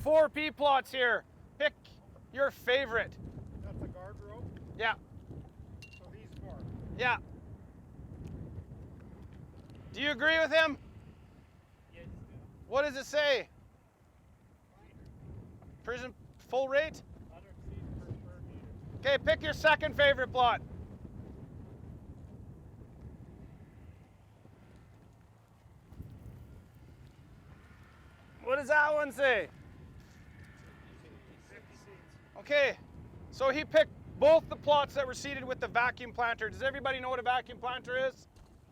4 pea plots here. Pick your favorite. That's a guard rope. Yeah, So these 4. yeah. Do you agree with him? Yes. What does it say? Prison full rate? 100 seats per square meter. Okay, pick your second favorite plot. What does that one say? 50 seats. Okay, so he picked both the plots that were seeded with the vacuum planter. Does everybody know what a vacuum planter is?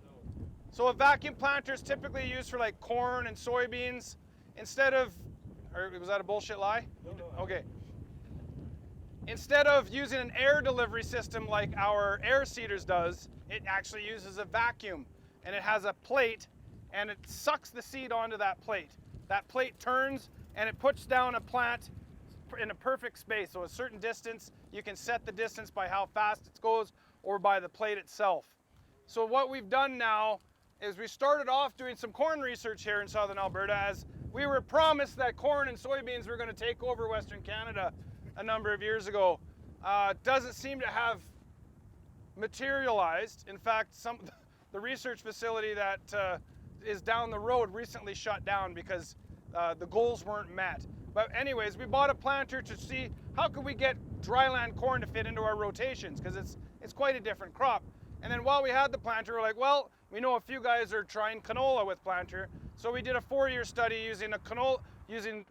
No. So a vacuum planter is typically used for like corn and soybeans. Instead of, or was that a bullshit lie? No. Okay. Instead of using an air delivery system like our air seeders does, it actually uses a vacuum. And it has a plate, and it sucks the seed onto that plate. That plate turns, and it puts down a plant in a perfect space. So a certain distance, you can set the distance by how fast it goes or by the plate itself. So what we've done now is we started off doing some corn research here in southern Alberta, as we were promised that corn and soybeans were going to take over Western Canada a number of years ago. Doesn't seem to have materialized. In fact, the research facility that is down the road recently shut down because the goals weren't met. But anyways, we bought a planter to see how could we get dryland corn to fit into our rotations, because it's quite a different crop. And then while we had the planter, we're like, well, we know a few guys are trying canola with planter, so we did a 4-year study using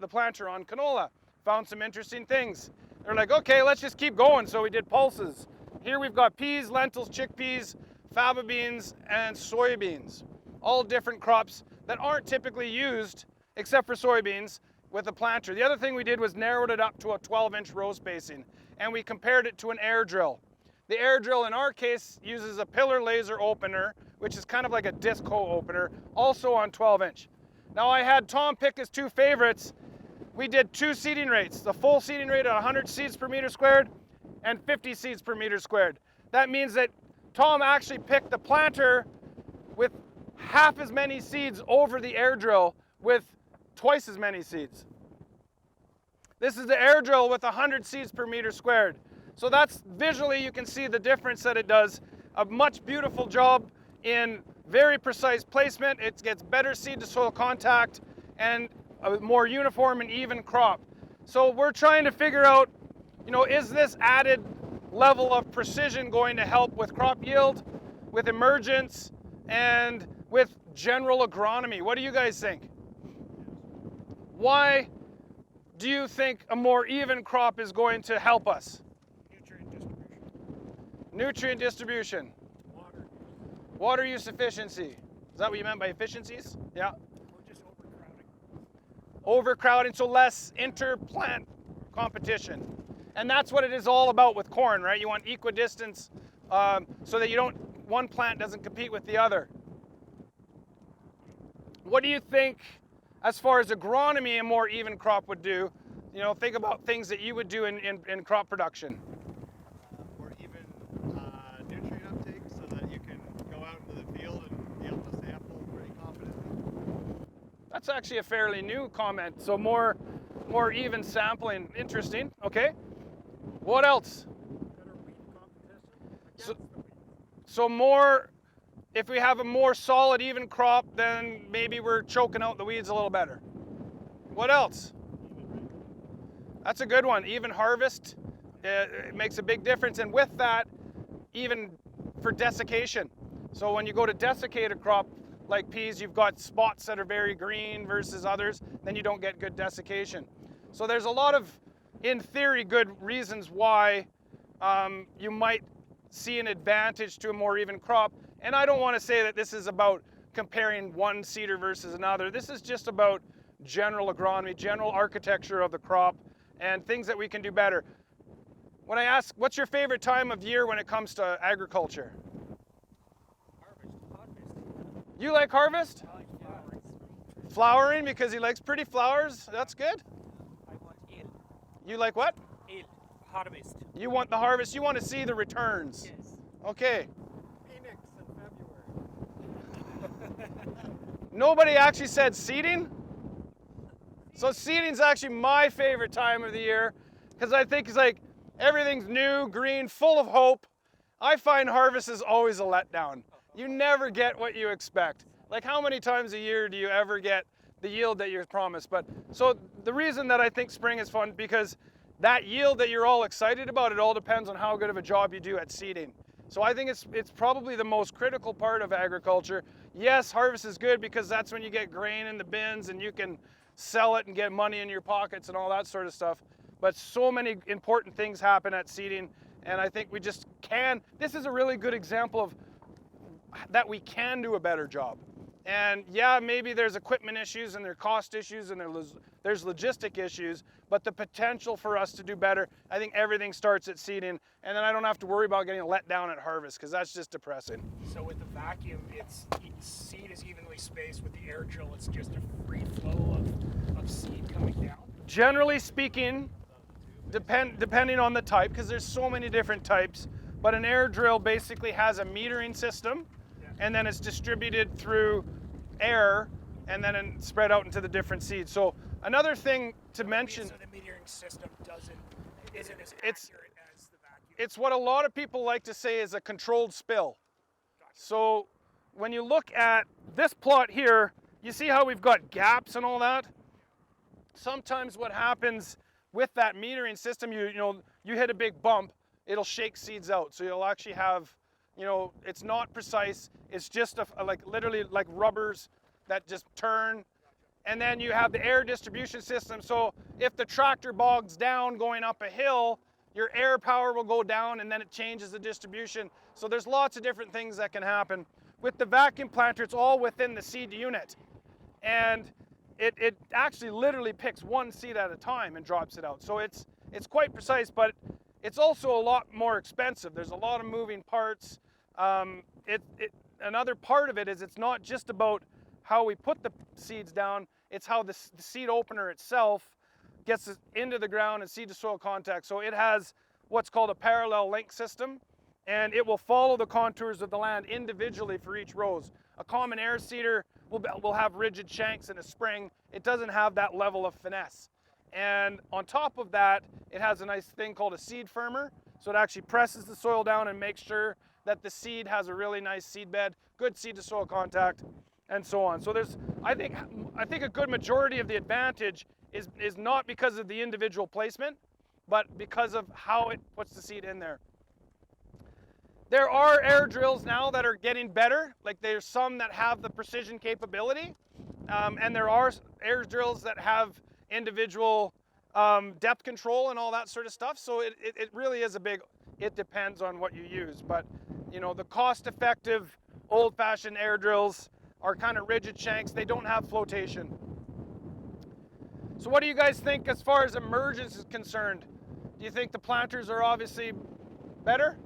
the planter on canola. Found some interesting things. They're like, okay, let's just keep going. So we did pulses. Here we've got peas, lentils, chickpeas, faba beans, and soybeans. All different crops that aren't typically used, except for soybeans, with a planter. The other thing we did was narrowed it up to a 12-inch row spacing, and we compared it to an air drill. The air drill in our case uses a pillar laser opener, which is kind of like a disc hoe opener, also on 12-inch. Now I had Tom pick his 2 favorites. We did 2 seeding rates, the full seeding rate at 100 seeds per meter squared and 50 seeds per meter squared. That means that Tom actually picked the planter with half as many seeds over the air drill with twice as many seeds. This is the air drill with 100 seeds per meter squared. So that's visually, you can see the difference that it does. A much beautiful job in very precise placement. It gets better seed to soil contact and a more uniform and even crop. So we're trying to figure out, is this added level of precision going to help with crop yield, with emergence, and with general agronomy? What do you guys think? Why do you think a more even crop is going to help us? Nutrient distribution. Nutrient distribution. Water. Water use efficiency. Is that what you meant by efficiencies? Yeah. Or just overcrowding. Overcrowding, so less interplant competition. And that's what it is all about with corn, right? You want equidistance so that one plant doesn't compete with the other. What do you think, as far as agronomy, a more even crop would do? Think about things that you would do in crop production. Or even nutrient uptake, so that you can go out into the field and be able to sample pretty confidently. That's actually a fairly new comment. So more even sampling. Interesting. Okay. What else? Better weed competition against So- the weeds. So more, if we have a more solid, even crop, then maybe we're choking out the weeds a little better. What else? That's a good one. Even harvest, it makes a big difference. And with that, even for desiccation. So when you go to desiccate a crop like peas, you've got spots that are very green versus others, then you don't get good desiccation. So there's a lot of, in theory, good reasons why you might see an advantage to a more even crop. And I don't want to say that this is about comparing one seeder versus another. This is just about general agronomy, general architecture of the crop, and things that we can do better. When I ask, what's your favorite time of year when it comes to agriculture? Harvest. You like harvest? I like flowers. Flowering, because he likes pretty flowers. That's good. I want ale. You like what? Ale. Harvest. You want the harvest. You want to see the returns. Yes. Okay. Phoenix in February. Nobody actually said seeding. So seeding's actually my favorite time of the year because I think it's like everything's new, green, full of hope. I find harvest is always a letdown. You never get what you expect. Like how many times a year do you ever get the yield that you're promised? But so the reason that I think spring is fun because that yield that you're all excited about, it all depends on how good of a job you do at seeding. So I think it's probably the most critical part of agriculture. Yes, harvest is good because that's when you get grain in the bins and you can sell it and get money in your pockets and all that sort of stuff. But so many important things happen at seeding, and I think we just can. This is a really good example of that we can do a better job. And yeah, maybe there's equipment issues and there's cost issues and there's logistic issues, but the potential for us to do better, I think everything starts at seeding, and then I don't have to worry about getting let down at harvest because that's just depressing. So with the vacuum, seed is evenly spaced. With the air drill, it's just a free flow of seed coming down. Generally speaking, depending on the type, because there's so many different types, but an air drill basically has a metering system, and then it's distributed through air and then spread out into the different seeds. So another thing to mention, So the metering system isn't as It's- accurate as the vacuum. it's what a lot of people like to say is a controlled spill. So when you look at this plot here, you see how we've got gaps and all that? Sometimes what happens with that metering system, you hit a big bump, it'll shake seeds out. So you'll actually have, it's not precise. It's just literally like rubbers that just turn. And then you have the air distribution system. So if the tractor bogs down going up a hill, your air power will go down and then it changes the distribution. So there's lots of different things that can happen. With the vacuum planter, it's all within the seed unit. And it actually literally picks one seed at a time and drops it out. So it's quite precise, but it's also a lot more expensive. There's a lot of moving parts. Another part of it is it's not just about how we put the seeds down, it's how the seed opener itself gets into the ground and seed to soil contact. So it has what's called a parallel link system, and it will follow the contours of the land individually for each rows. A common air seeder will have rigid shanks and a spring. It doesn't have that level of finesse. And on top of that, it has a nice thing called a seed firmer. So it actually presses the soil down and makes sure that the seed has a really nice seed bed, good seed to soil contact, and so on. So I think a good majority of the advantage is not because of the individual placement, but because of how it puts the seed in there. There are air drills now that are getting better. Like there's some that have the precision capability, and there are air drills that have individual depth control and all that sort of stuff. So it really is it depends on what you use. But the cost-effective old-fashioned air drills are kind of rigid shanks. They don't have flotation. So what do you guys think as far as emergence is concerned? Do you think the planters are obviously better?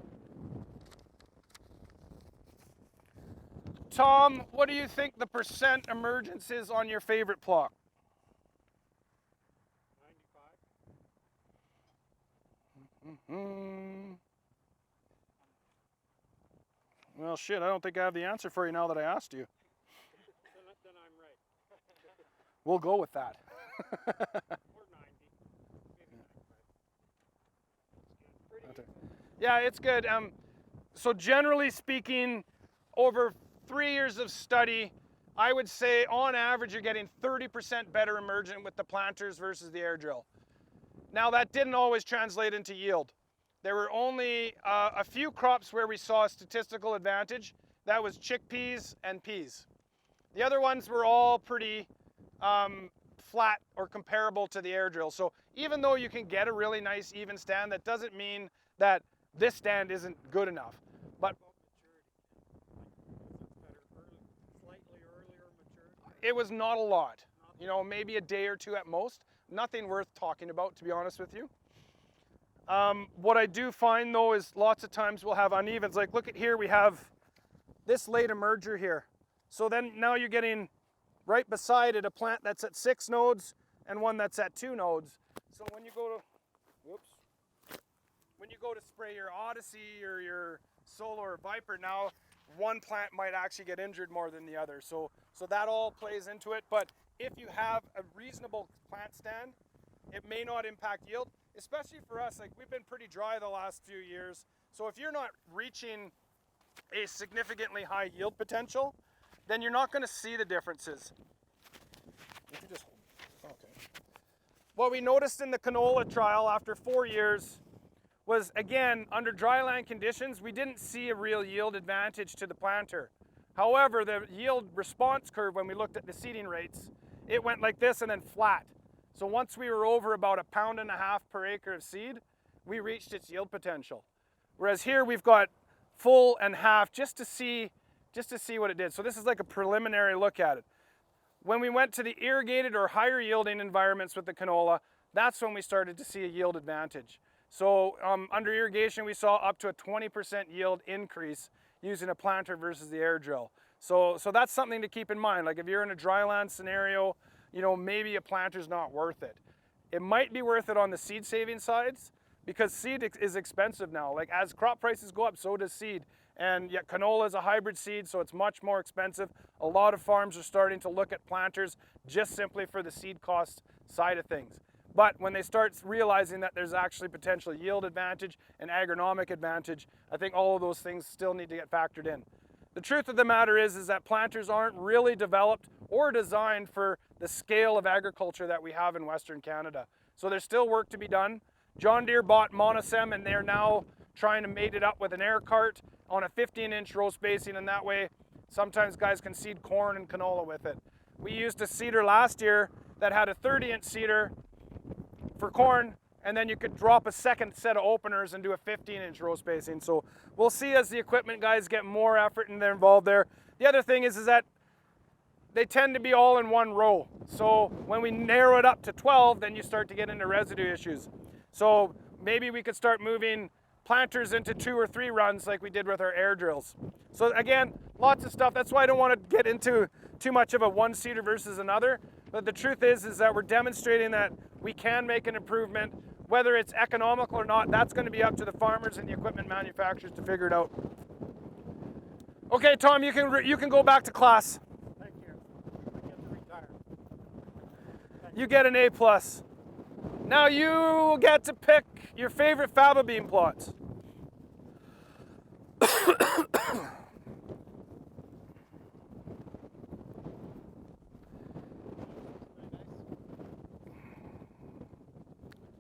Tom, what do you think the percent emergence is on your favorite plot? 95. Well, shit, I don't think I have the answer for you now that I asked you. Then I'm right. We'll go with that. Or 90. Maybe 95. Pretty good. Yeah, it's good. So generally speaking, over 3 years of study, I would say on average you're getting 30% better emergent with the planters versus the air drill. Now that didn't always translate into yield. There were only a few crops where we saw a statistical advantage. That was chickpeas and peas. The other ones were all pretty flat or comparable to the air drill. So even though you can get a really nice even stand, that doesn't mean that this stand isn't good enough. But Slightly earlier maturity. it was not a lot. Maybe a day or two at most. Nothing worth talking about, to be honest with you. What I do find though is lots of times we'll have unevens. Like look at here, we have this late emerger here. So then now you're getting right beside it a plant that's at 6 nodes and one that's at 2 nodes. So when you go to spray your Odyssey or your Solo or Viper, now one plant might actually get injured more than the other. So that all plays into it. But if you have a reasonable plant stand, it may not impact yield, especially for us. Like, we've been pretty dry the last few years. So if you're not reaching a significantly high yield potential, then you're not going to see the differences. If you just, okay. What we noticed in the canola trial after 4 years was, again, under dryland conditions, we didn't see a real yield advantage to the planter. However, the yield response curve, when we looked at the seeding rates, it went like this and then flat. So once we were over about 1.5 pounds per acre of seed, we reached its yield potential. Whereas here we've got full and half just to see what it did. So this is like a preliminary look at it. When we went to the irrigated or higher yielding environments with the canola, that's when we started to see a yield advantage. So under irrigation, we saw up to a 20% yield increase using a planter versus the air drill. So that's something to keep in mind. Like, if you're in a dryland scenario, you know, maybe a planter's not worth it. It might be worth it on the seed saving sides, because seed is expensive now. Like, as crop prices go up, so does seed. And yet canola is a hybrid seed, so it's much more expensive. A lot of farms are starting to look at planters just simply for the seed cost side of things. But when they start realizing that there's actually potential yield advantage and agronomic advantage, I think all of those things still need to get factored in. The truth of the matter is that planters aren't really developed or designed for the scale of agriculture that we have in Western Canada. So there's still work to be done. John Deere bought Monosem, and they're now trying to mate it up with an air cart on a 15-inch row spacing, and that way sometimes guys can seed corn and canola with it. We used a seeder last year that had a 30-inch seeder for corn, and then you could drop a second set of openers and do a 15-inch row spacing. So we'll see as the equipment guys get more effort and they're involved there. The other thing is that they tend to be all in one row. So when we narrow it up to 12, then you start to get into residue issues. So maybe we could start moving planters into 2 or 3 runs like we did with our air drills. So again, lots of stuff. That's why I don't want to get into too much of a one seeder versus another. But the truth is that we're demonstrating that we can make an improvement. Whether it's economical or not, that's going to be up to the farmers and the equipment manufacturers to figure it out. Okay, Tom, you can go back to class. Thank you. I get to retire. You get an A+. Now you get to pick your favorite faba bean plots.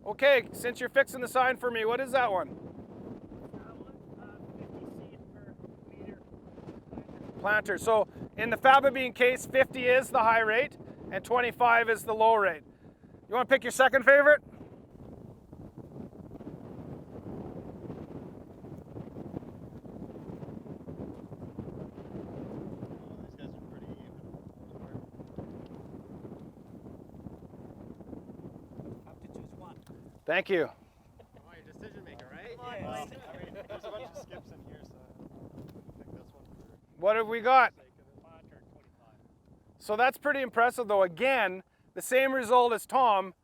Okay, since you're fixing the sign for me, what is that one? 50 seed per meter. Planter. So in the faba bean case, 50 is the high rate and 25 is the low rate. You want to pick your second favorite? These guys are pretty even. Have to choose one. Thank you. Oh, you're a decision maker, right? Come on, Well, Blake. I mean, there's a bunch of skips in here, so I think this one for What have we got? sake of the planter, 25. So that's pretty impressive though. Again, the same result as Tom.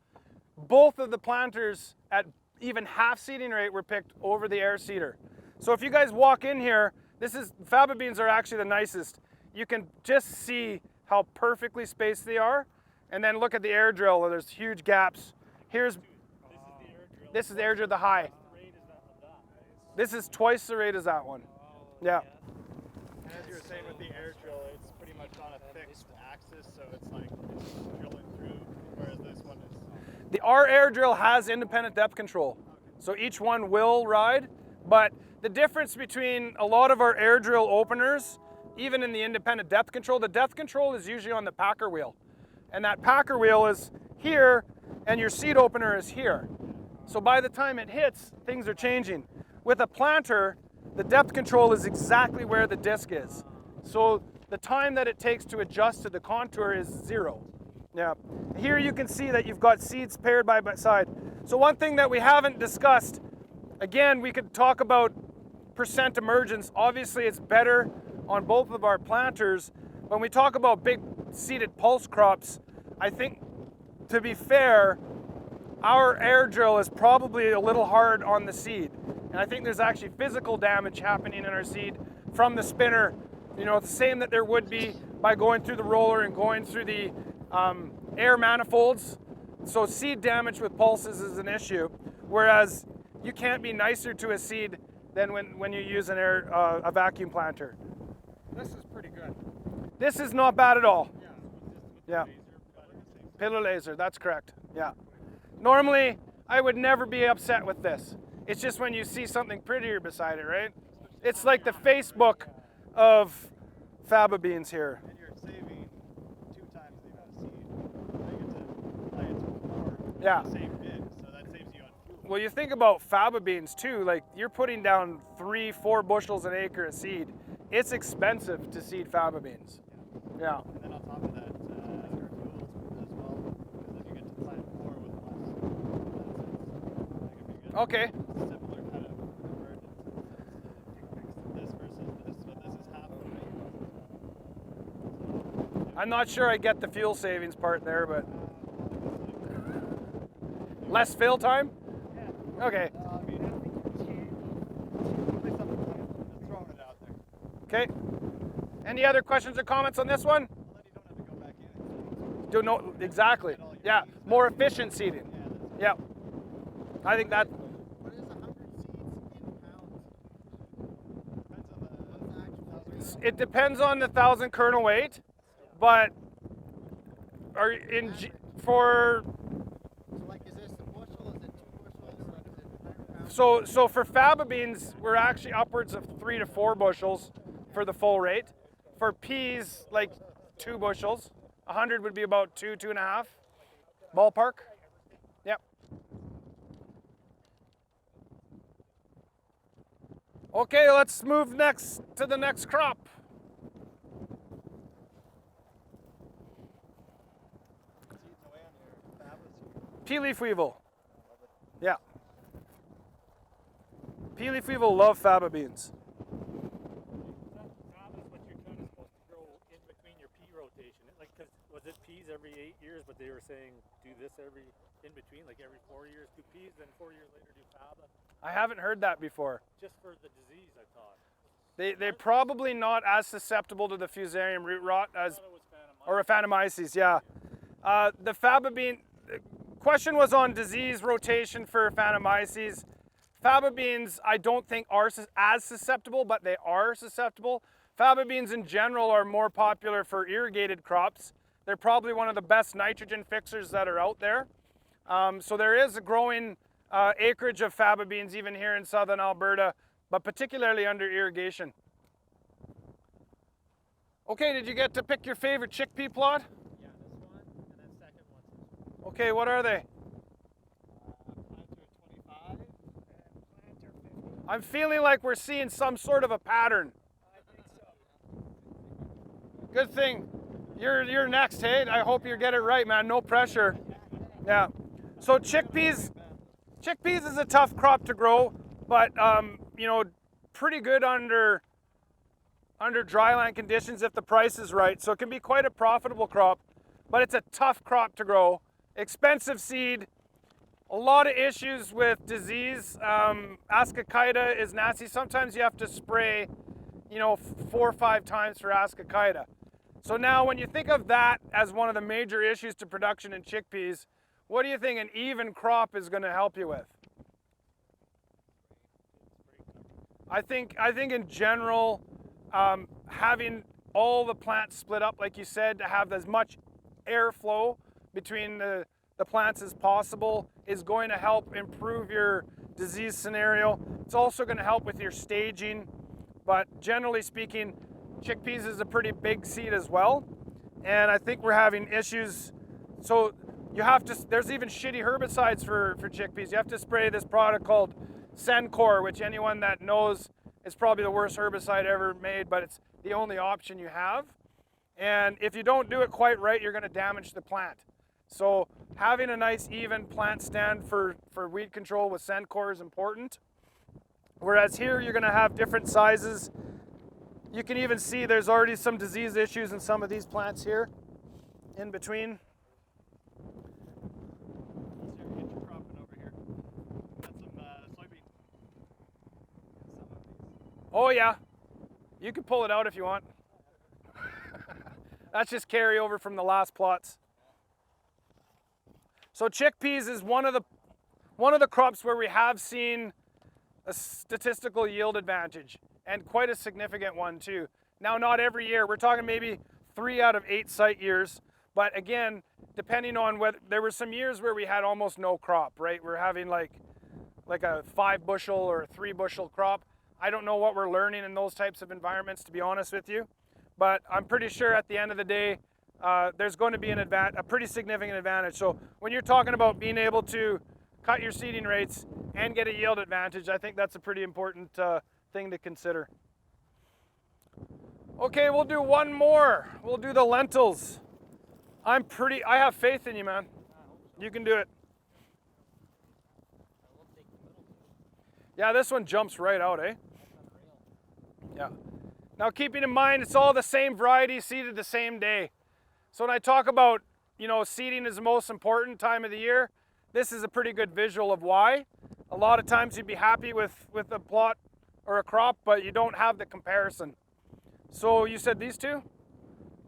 Both of the planters at even half seeding rate were picked over the air seeder. So if you guys walk in here, faba beans are actually the nicest. You can just see how perfectly spaced they are. And then look at the air drill where there's huge gaps. This is the air drill, the high. This is twice the rate as that one. Yeah. And as you were saying with the air drill, it's pretty much on a fixed axis, so it's like it's drilling through, whereas this one is. Our air drill has independent depth control. So each one will ride, but the difference between a lot of our air drill openers, even in the independent depth control, the depth control is usually on the packer wheel. And that packer wheel is here, and your seed opener is here. So by the time it hits, things are changing. With a planter, the depth control is exactly where the disc is. So the time that it takes to adjust to the contour is 0. Yeah. Here you can see that you've got seeds paired by side. So one thing that we haven't discussed, again, we could talk about percent emergence. Obviously it's better on both of our planters. When we talk about big seeded pulse crops, I think, to be fair, our air drill is probably a little hard on the seed. And I think there's actually physical damage happening in our seed from the spinner. You know, the same that there would be by going through the roller and going through the air manifolds. So seed damage with pulses is an issue, whereas you can't be nicer to a seed than when you use a vacuum planter. This is pretty good. This is not bad at all. Yeah. Yeah. Pillar laser, that's correct. Yeah. Normally, I would never be upset with this. It's just when you see something prettier beside it, right? It's like the Facebook of faba beans here. And you're saving 2 times the amount of seed. You get to plant more Yeah. in the same bin, so that saves you on fuel. Well, you think about faba beans too, like you're putting down 3-4 bushels an acre of seed. It's expensive to seed faba beans. Yeah. And then on top of that, your fuels as well, because then you get to plant more with less. Okay. Similar kind of burden. This versus this, but this is half of it. I'm not sure I get the fuel savings part there, but less fill time? Yeah. Okay. I mean, just throwing it out there. Okay. Any other questions or comments on this one? Well, then you don't have to go back in. Do no exactly. Yeah, more efficient seeding. Yeah, Yeah. I think that What is 100 seeds in pounds? depends on the What's the actual? it depends on the 1,000 kernel weight, but for So like, is this a bushel? Is it 2 bushels? Like, is it 100 pounds? so for faba beans, we're actually upwards of 3 to 4 bushels for the full rate. For peas, like 2 bushels. 100 would be about 2.5 ballpark. Yep. Okay, let's move next to the next crop. seeds away on your fabas. Pea leaf weevil. Yeah. Pea leaf weevil love faba beans. That is what you're kind of supposed to grow in between your pea rotation. Like, cause was it peas every 8 years? But they were saying do this every in between, like every 4 years do peas, then 4 years later do faba. I haven't heard that before. Just for the disease, I thought. They're probably not as susceptible to the fusarium root rot as I thought it was Phantom. or Aphanomyces, yeah. The faba bean the question was on disease rotation for Aphanomyces. Faba beans I don't think are as susceptible, but they are susceptible. Faba beans in general are more popular for irrigated crops. They're probably one of the best nitrogen fixers that are out there. So there is a growing acreage of faba beans even here in southern Alberta, but particularly under irrigation. Okay, did you get to pick your favorite chickpea plot? Yeah, this one and then second one. Okay, what are they? Planter 25 and planter 50. I'm feeling like we're seeing some sort of a pattern. I think so. Good thing you're next, hey? I hope you get it right, man. No pressure. Yeah. So chickpeas is a tough crop to grow, but you know, pretty good under dryland conditions if the price is right. So it can be quite a profitable crop, but it's a tough crop to grow. Expensive seed. A lot of issues with disease. Ascochyta is nasty. Sometimes you have to spray, you know, 4 or 5 times for Ascochyta. So now when you think of that as one of the major issues to production in chickpeas, what do you think an even crop is going to help you with? I think in general, having all the plants split up, like you said, to have as much airflow between the plants as possible is going to help improve your disease scenario. It's also going to help with your staging, but generally speaking, chickpeas is a pretty big seed as well, and I think we're having issues. So you have to, there's even shitty herbicides for chickpeas. You have to spray this product called Sencor, which anyone that knows is probably the worst herbicide ever made, but it's the only option you have. And if you don't do it quite right, you're going to damage the plant. So having a nice even plant stand for weed control with Sencor is important. Whereas here you're going to have different sizes. You can even see there's already some disease issues in some of these plants here in between. Let's get your cropping over here. Got some soybean. Some of these. Oh yeah, you can pull it out if you want. That's just carryover from the last plots. So chickpeas is one of the crops where we have seen a statistical yield advantage, and quite a significant one too. Now, not every year. We're talking maybe 3 out of 8 site years. But again, depending on whether, there were some years where we had almost no crop, right? We're having like a 5 bushel or a 3 bushel crop. I don't know what we're learning in those types of environments, to be honest with you. But I'm pretty sure at the end of the day, there's going to be a pretty significant advantage. So when you're talking about being able to cut your seeding rates and get a yield advantage, I think that's a pretty important thing to consider. Okay, we'll do one more. We'll do the lentils. I have faith in you, man. You can do it. Yeah, this one jumps right out, eh? Yeah. Now keeping in mind, it's all the same variety seeded the same day. So when I talk about, seeding is the most important time of the year, this is a pretty good visual of why. A lot of times you'd be happy with a plot or a crop, but you don't have the comparison. So you said these two?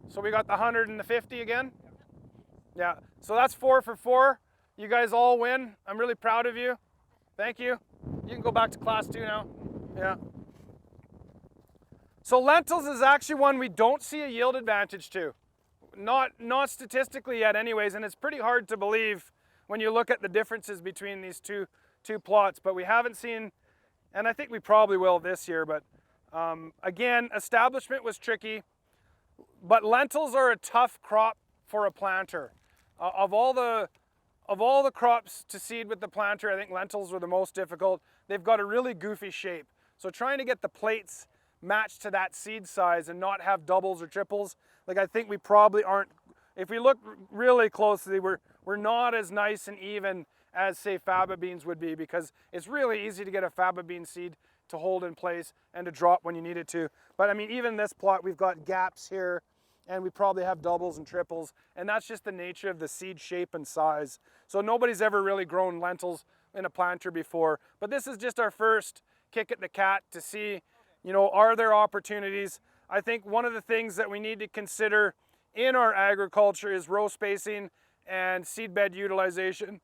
So we got the 100 and the 50 again? Yeah, so that's 4 for 4. You guys all win. I'm really proud of you. Thank you. You can go back to class 2 now. Yeah. So lentils is actually one we don't see a yield advantage to. Not statistically yet anyways, and it's pretty hard to believe when you look at the differences between these two plots, but we haven't seen, and I think we probably will this year, but again, establishment was tricky, but lentils are a tough crop for a planter. Of all the crops to seed with the planter, I think lentils were the most difficult. They've got a really goofy shape. So trying to get the plates matched to that seed size and not have doubles or triples, I think we probably aren't, if we look really closely, we're not as nice and even as say faba beans would be, because it's really easy to get a faba bean seed to hold in place and to drop when you need it to. But I mean, even this plot, we've got gaps here, and we probably have doubles and triples, and that's just the nature of the seed shape and size. So nobody's ever really grown lentils in a planter before, but this is just our first kick at the cat to see, are there opportunities? I think one of the things that we need to consider in our agriculture is row spacing and seedbed utilization.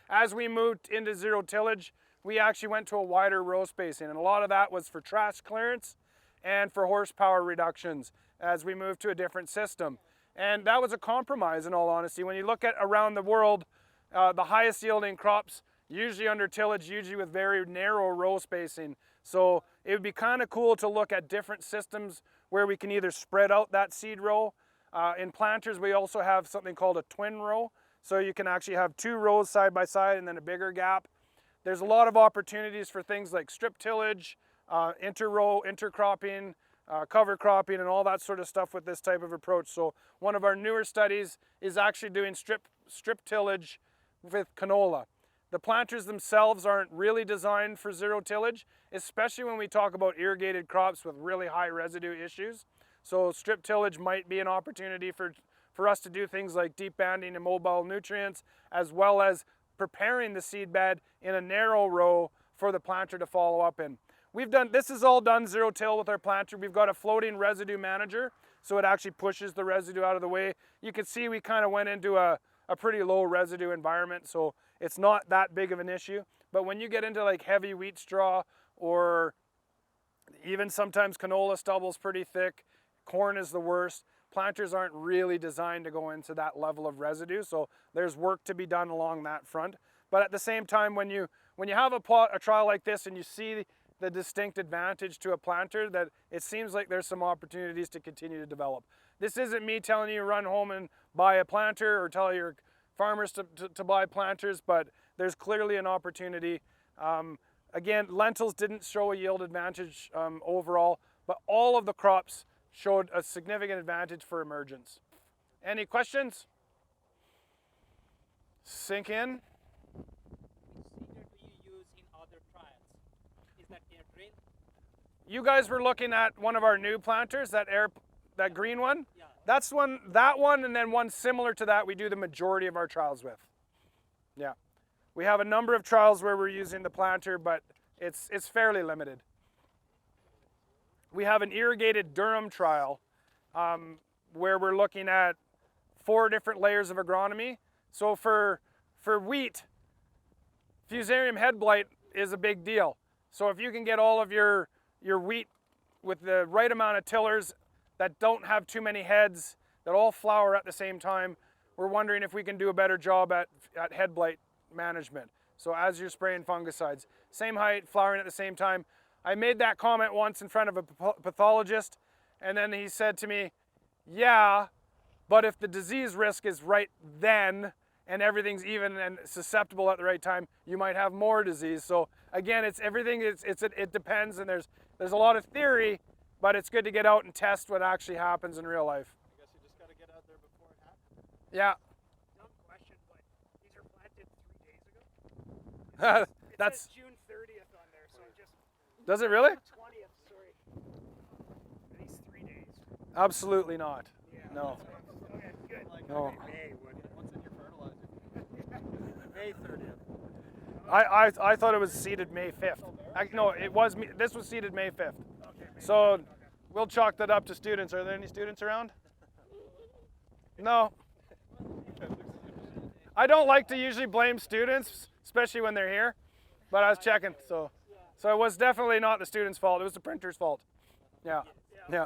As we moved into zero tillage, we actually went to a wider row spacing, and a lot of that was for trash clearance and for horsepower reductions as we moved to a different system. And that was a compromise, in all honesty. When you look at around the world, the highest yielding crops, usually under tillage, usually with very narrow row spacing. So it would be kind of cool to look at different systems where we can either spread out that seed row. In planters, we also have something called a twin row. So you can actually have 2 rows side by side and then a bigger gap. There's a lot of opportunities for things like strip tillage, inter-row, intercropping, cover cropping, and all that sort of stuff with this type of approach. So one of our newer studies is actually doing strip tillage with canola. The planters themselves aren't really designed for zero tillage, especially when we talk about irrigated crops with really high residue issues. So strip tillage might be an opportunity for us to do things like deep banding and mobile nutrients, as well as preparing the seed bed in a narrow row for the planter to follow up in. This is all done zero till with our planter. We've got a floating residue manager, so it actually pushes the residue out of the way. You can see we kind of went into a pretty low residue environment, so it's not that big of an issue. But when you get into like heavy wheat straw, or even sometimes canola stubble's pretty thick, corn is the worst, planters aren't really designed to go into that level of residue, so there's work to be done along that front. But at the same time, when you have a trial like this and you see the distinct advantage to a planter, that it seems like there's some opportunities to continue to develop. This isn't me telling you run home and buy a planter or tell your farmers to buy planters, but there's clearly an opportunity. Again, lentils didn't show a yield advantage overall, but all of the crops showed a significant advantage for emergence. Any questions? Sink in. Seeder do you use in other trials? Is that air green? You guys were looking at one of our new planters, that green one? Yeah. That's that one, and then one similar to that we do the majority of our trials with. Yeah. We have a number of trials where we're using the planter, but it's fairly limited. We have an irrigated durum trial where we're looking at 4 different layers of agronomy. So for for wheat, Fusarium head blight is a big deal. So if you can get all of your wheat with the right amount of tillers that don't have too many heads, that all flower at the same time, we're wondering if we can do a better job at head blight management. So as you're spraying fungicides, same height, flowering at the same time. I made that comment once in front of a pathologist, and then he said to me, yeah, but if the disease risk is right then and everything's even and susceptible at the right time, you might have more disease. So again, it's everything, it depends, and there's a lot of theory, but it's good to get out and test what actually happens in real life. I guess you just got to get out there before it happens. Yeah. Dumb question, but these are planted 3 days ago. It That's, says June 30th on there, so just does it really? 20th. Sorry. Are these 3 days? Absolutely not. Yeah. No. Okay, good. No. May would. What's in your fertilizer? May 30th. I thought it was seeded May 5th. No, this was seeded May 5th. Okay. So we'll chalk that up to students. Are there any students around? No. I don't like to usually blame students, especially when they're here, but I was checking. So it was definitely not the students' fault. It was the printer's fault. Yeah. Yeah.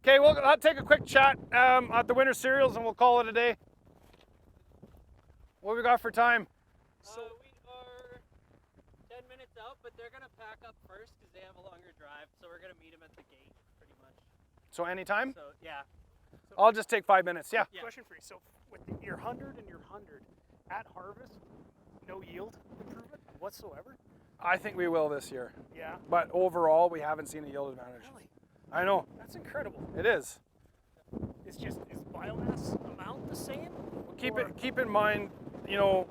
Okay, we'll take a quick chat at the winter cereals and we'll call it a day. What we got for time? We are 10 minutes out, but they're gonna pack up first because they have a longer drive. So we're gonna meet them at the gate, pretty much. So anytime? So yeah. I'll just take 5 minutes. Yeah. Question for you. So with your 100 and your 100 at harvest, no yield improvement whatsoever? I think we will this year. Yeah. But overall, we haven't seen a yield advantage. Really? I know. That's incredible. It is. Is biomass amount the same? Keep in mind, you know,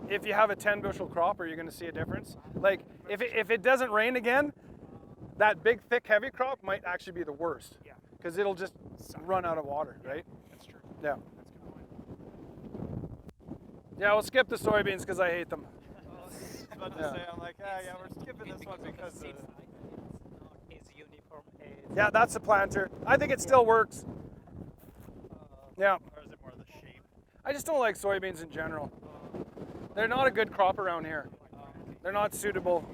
if you have a 10 bushel crop, are you going to see a difference? Like if it doesn't rain again, that big, thick, heavy crop might actually be the worst. Yeah. Because it'll just run out of water, right? That's true. Yeah. That's a good point. Yeah, we'll skip the soybeans because I hate them. I was about to Yeah. say, I'm like, we're skipping this one because seed size, it's not as uniform as. Yeah, that's the planter. I think it still works. Yeah. or is it more the shape? I just don't like soybeans in general. They're not a good crop around here. They're not suitable.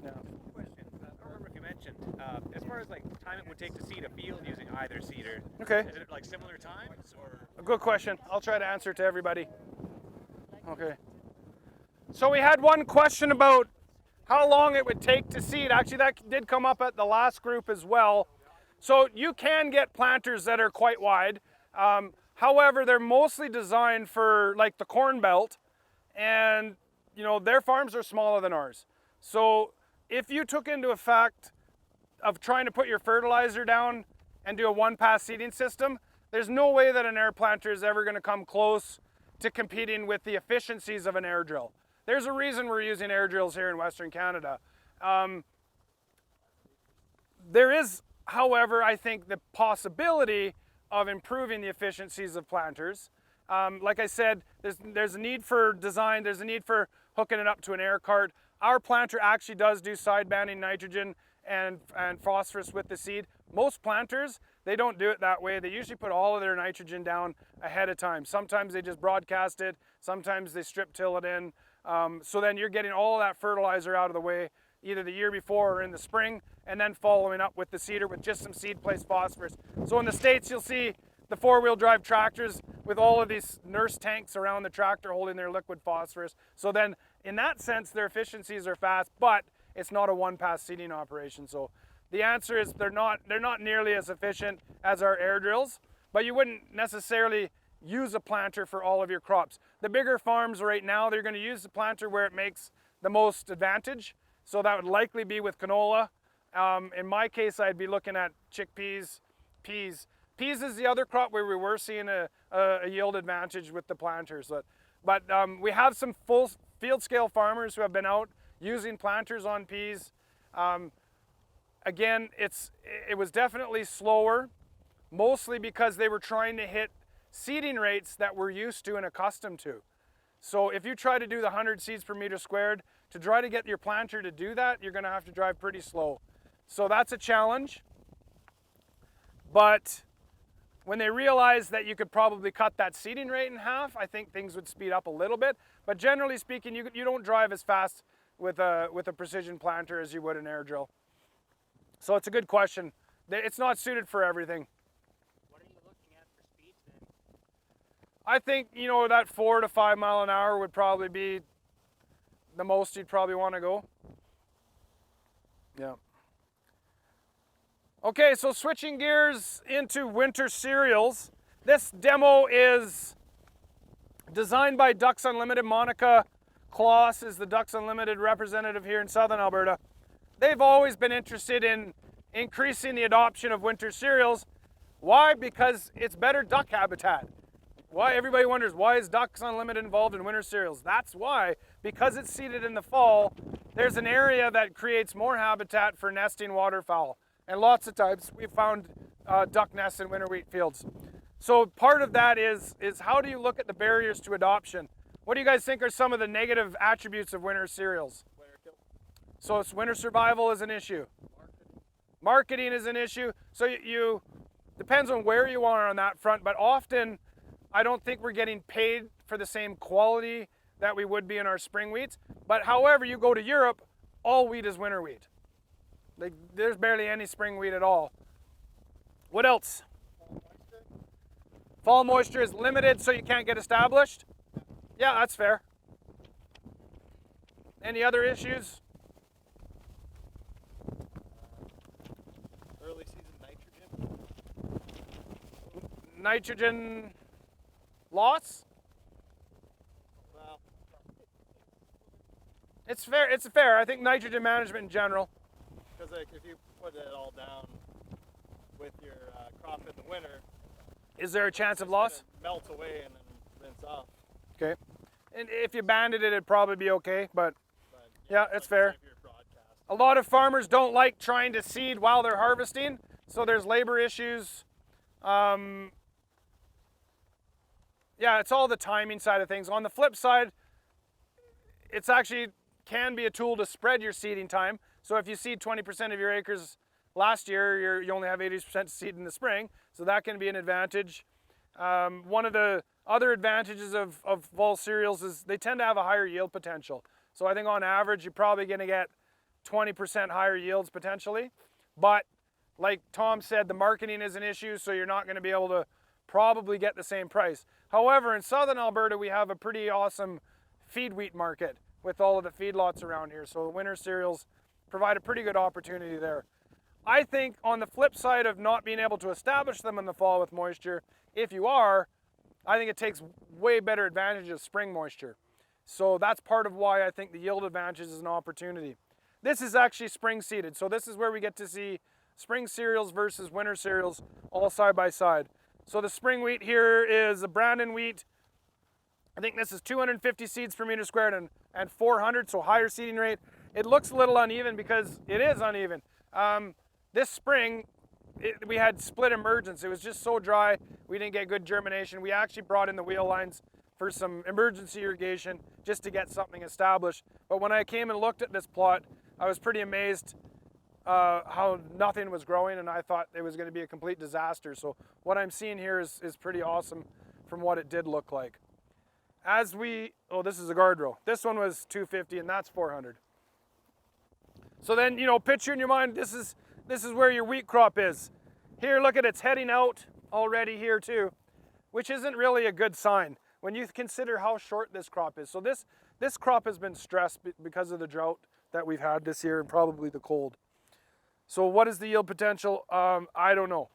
Yeah. Question. I don't remember if you mentioned, as far as like time it would take to seed a field using either seeder, Okay. is it like similar times or? A good question. I'll try to answer to everybody. Okay. So we had one question about how long it would take to seed. Actually, that did come up at the last group as well. So you can get planters that are quite wide. However, they're mostly designed for like the Corn Belt, and you know their farms are smaller than ours. So if you took into effect of trying to put your fertilizer down and do a one-pass seeding system, there's no way that an air planter is ever going to come close to competing with the efficiencies of an air drill. There's a reason we're using air drills here in Western Canada. There is, however, I think the possibility of improving the efficiencies of planters. Like I said, there's a need for design, there's a need for hooking it up to an air cart. Our planter actually does do side banding nitrogen and phosphorus with the seed. Most planters, they don't do it that way. They usually put all of their nitrogen down ahead of time. Sometimes they just broadcast it, sometimes they strip till it in. So then you're getting all of that fertilizer out of the way, either the year before or in the spring, and then following up with the seeder with just some seed place phosphorus. So in the States, you'll see the four-wheel drive tractors with all of these nurse tanks around the tractor holding their liquid phosphorus. So then in that sense, their efficiencies are fast, but it's not a one-pass seeding operation. So the answer is they're not nearly as efficient as our air drills, but you wouldn't necessarily use a planter for all of your crops. The bigger farms right now, they're going to use the planter where it makes the most advantage. So that would likely be with canola. In my case, I'd be looking at chickpeas, peas. Peas is the other crop where we were seeing a yield advantage with the planters. But we have some full field scale farmers who have been out using planters on peas. Again, it was definitely slower, mostly because they were trying to hit seeding rates that we're used to and accustomed to. So if you try to do the 100 seeds per meter squared, to try to get your planter to do that, you're going to have to drive pretty slow. So that's a challenge. But when they realized that you could probably cut that seeding rate in half, I think things would speed up a little bit. But generally speaking, you don't drive as fast with a precision planter as you would an air drill. So it's a good question. It's not suited for everything. What are you looking at for speeds then? I think, you know, that 4 to 5 mile an hour would probably be the most you'd probably want to go. Yeah. Okay, so switching gears into winter cereals. This demo is designed by Ducks Unlimited. Monica Kloss is the Ducks Unlimited representative here in Southern Alberta. They've always been interested in increasing the adoption of winter cereals. Why? Because it's better duck habitat. Why? Everybody wonders, why is Ducks Unlimited involved in winter cereals? That's why. Because it's seeded in the fall, there's an area that creates more habitat for nesting waterfowl. And lots of times we've found duck nests in winter wheat fields. So part of that is how do you look at the barriers to adoption? What do you guys think are some of the negative attributes of winter cereals? So it's winter survival is an issue. Marketing is an issue. So you depends on where you are on that front, but often I don't think we're getting paid for the same quality that we would be in our spring wheats. But however, you go to Europe, all wheat is winter wheat. Like, there's barely any spring wheat at all. What else? Fall moisture is limited, so you can't get established. Yeah, that's fair. Any other issues? Early season nitrogen. Nitrogen loss? Well, It's fair. It's fair. I think nitrogen management in general. because like if you put it all down with your crop in the winter, Is there a chance of it's loss? gonna melt away and then rinse off. Okay. And if you banded it, it'd probably be okay. But But Yeah, it's like fair. if you're broadcast. a lot of farmers don't like trying to seed while they're harvesting, so there's labor issues. Yeah, it's all the timing side of things. On the flip side, it's actually can be a tool to spread your seeding time. So if you seed 20% of your acres last year, you only have 80% seed in the spring, so that can be an advantage. One of the other advantages of fall cereals is they tend to have a higher yield potential. So I think on average, you're probably going to get 20% higher yields potentially. But like Tom said, the marketing is an issue, so you're not going to be able to probably get the same price. However, in Southern Alberta, we have a pretty awesome feed wheat market with all of the feedlots around here. So the winter cereals provide a pretty good opportunity there. I think on the flip side of not being able to establish them in the fall with moisture, if you are, I think it takes way better advantage of spring moisture. So that's part of why I think the yield advantage is an opportunity. This is actually spring seeded. So this is where we get to see spring cereals versus winter cereals all side by side. So the spring wheat here is a Brandon wheat. I think this is 250 seeds per meter squared and 400, so higher seeding rate. It looks a little uneven because it is uneven. This spring, we had split emergence. It was just so dry, we didn't get good germination. We actually brought in the wheel lines for some emergency irrigation just to get something established. But when I came and looked at this plot, I was pretty amazed how nothing was growing, and I thought it was going to be a complete disaster. So what I'm seeing here is pretty awesome from what it did look like. This is a guardrail. This one was 250 and that's 400. So then, picture in your mind, this is where your wheat crop is. Here, look at it's heading out already here too, which isn't really a good sign when you consider how short this crop is. So this crop has been stressed because of the drought that we've had this year and probably the cold. So what is the yield potential? I don't know.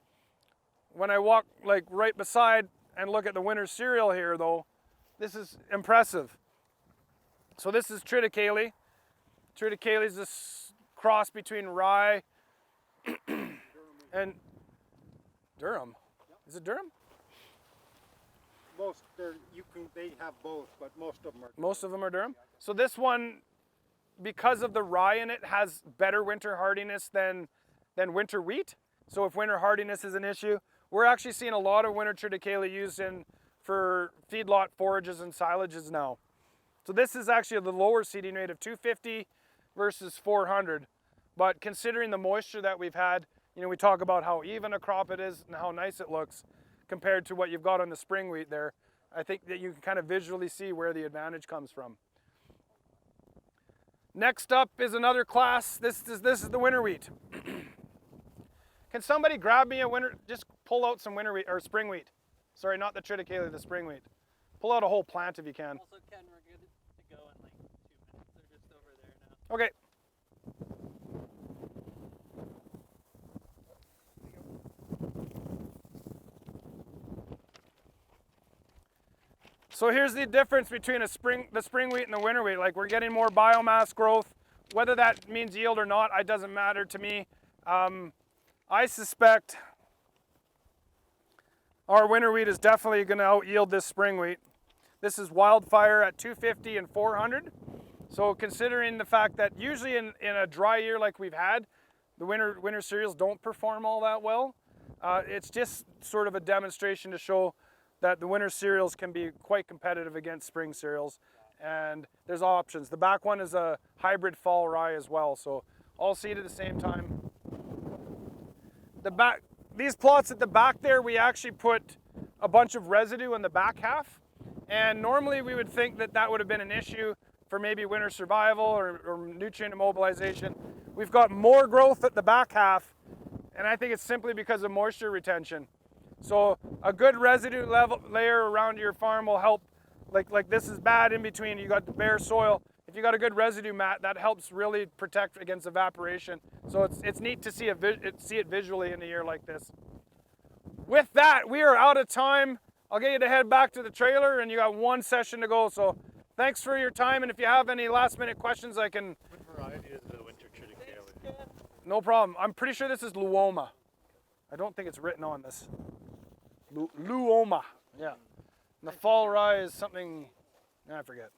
When I walk like right beside and look at the winter cereal here though, this is impressive. So this is triticale. Triticale is this cross between rye and Durham. Is it Durham? They have both, but most of them are. Most of them are Durham. So this one, because of the rye in it, has better winter hardiness than winter wheat. So if winter hardiness is an issue, we're actually seeing a lot of winter triticale used for feedlot forages and silages now. So this is actually the lower seeding rate of 250 versus 400. But considering the moisture that we've had, we talk about how even a crop it is and how nice it looks. compared to what you've got on the spring wheat there. I think that you can kind of visually see where the advantage comes from. Next up is another class. This is the winter wheat. Can somebody grab me a just pull out some winter wheat or spring wheat? Sorry, not the triticale, the spring wheat. Pull out a whole plant if you can. Also, Ken, we're good to go in like 2 minutes. They're just over there now. Okay. So here's the difference between the spring wheat and the winter wheat. Like, we're getting more biomass growth. Whether that means yield or not, it doesn't matter to me. I suspect our winter wheat is definitely going to out yield this spring wheat. This is Wildfire at 250 and 400. So considering the fact that usually in a dry year like we've had, the winter cereals don't perform all that well. It's just sort of a demonstration to show that the winter cereals can be quite competitive against spring cereals, and there's options. The back one is a hybrid fall rye as well, so all seed at the same time. These plots at the back there, we actually put a bunch of residue in the back half, and normally we would think that that would have been an issue for maybe winter survival or nutrient immobilization. We've got more growth at the back half, and I think it's simply because of moisture retention. So a good residue layer around your farm will help. Like this is bad in between, you got the bare soil. If you got a good residue mat, that helps really protect against evaporation. So it's neat to see it visually in a year like this. With that, we are out of time. I'll get you to head back to the trailer, and you got one session to go. So thanks for your time, and if you have any last minute questions, I can. What variety is the winter triticale? No problem. I'm pretty sure this is Luoma. I don't think it's written on this. Luoma, yeah. And the fall rye is something, I forget.